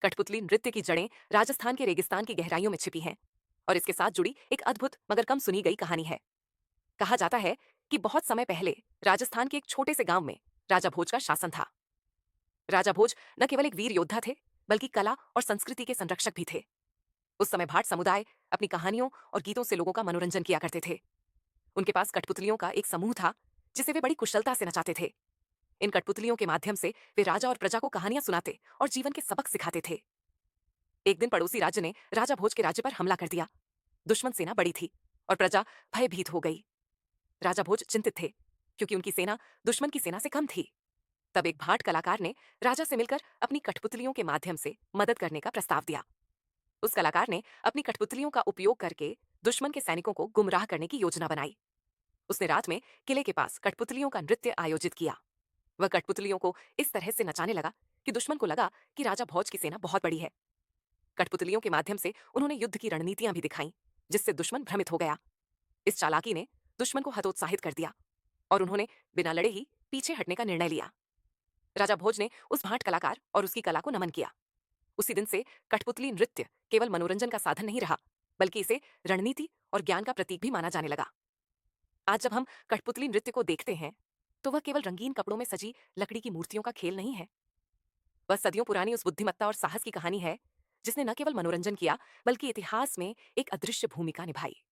कठपुतली नृत्य की जड़ें राजस्थान के रेगिस्तान की गहराइयों में छिपी हैं और इसके साथ जुड़ी एक अद्भुत मगर कम सुनी गई कहानी है। कहा जाता है कि बहुत समय पहले राजस्थान के एक छोटे से गांव में राजा भोज का शासन था। राजा भोज न केवल एक वीर योद्धा थे, बल्कि कला और संस्कृति के संरक्षक भी थे। उस समय भाट समुदाय अपनी कहानियों और गीतों से लोगों का मनोरंजन किया करते थे। उनके पास कठपुतलियों का एक समूह था, जिसे वे बड़ी कुशलता से नचाते थे। इन कठपुतलियों के माध्यम से वे राजा और प्रजा को कहानियां सुनाते और जीवन के सबक सिखाते थे। एक दिन पड़ोसी राज्य ने राजा भोज के राज्य पर हमला कर दिया। दुश्मन सेना बड़ी थी और प्रजा भयभीत हो गई। राजा भोज चिंतित थे, क्योंकि उनकी सेना दुश्मन की सेना से कम थी। तब एक भाट कलाकार ने राजा से मिलकर अपनी कठपुतलियों के माध्यम से मदद करने का प्रस्ताव दिया। उस कलाकार ने अपनी कठपुतलियों का उपयोग करके दुश्मन के सैनिकों को गुमराह करने की योजना बनाई। उसने रात में किले के पास कठपुतलियों का नृत्य आयोजित किया। वह कठपुतलियों को इस तरह से नचाने लगा कि दुश्मन को लगा कि राजा भोज की सेना बहुत बड़ी है। कठपुतलियों के माध्यम से उन्होंने युद्ध की रणनीतियां भी दिखाई, जिससे दुश्मन भ्रमित हो गया। इस चालाकी ने दुश्मन को हतोत्साहित कर दिया और उन्होंने बिना लड़े ही पीछे हटने का निर्णय लिया। राजा भोज ने उस भाट कलाकार और उसकी कला को नमन किया। उसी दिन से कठपुतली नृत्य केवल मनोरंजन का साधन नहीं रहा, बल्कि इसे रणनीति और ज्ञान का प्रतीक भी माना जाने लगा। आज जब हम कठपुतली नृत्य को देखते हैं, तो वह केवल रंगीन कपड़ों में सजी लकड़ी की मूर्तियों का खेल नहीं है। वह सदियों पुरानी उस बुद्धिमत्ता और साहस की कहानी है, जिसने न केवल मनोरंजन किया, बल्कि इतिहास में एक अदृश्य भूमिका निभाई।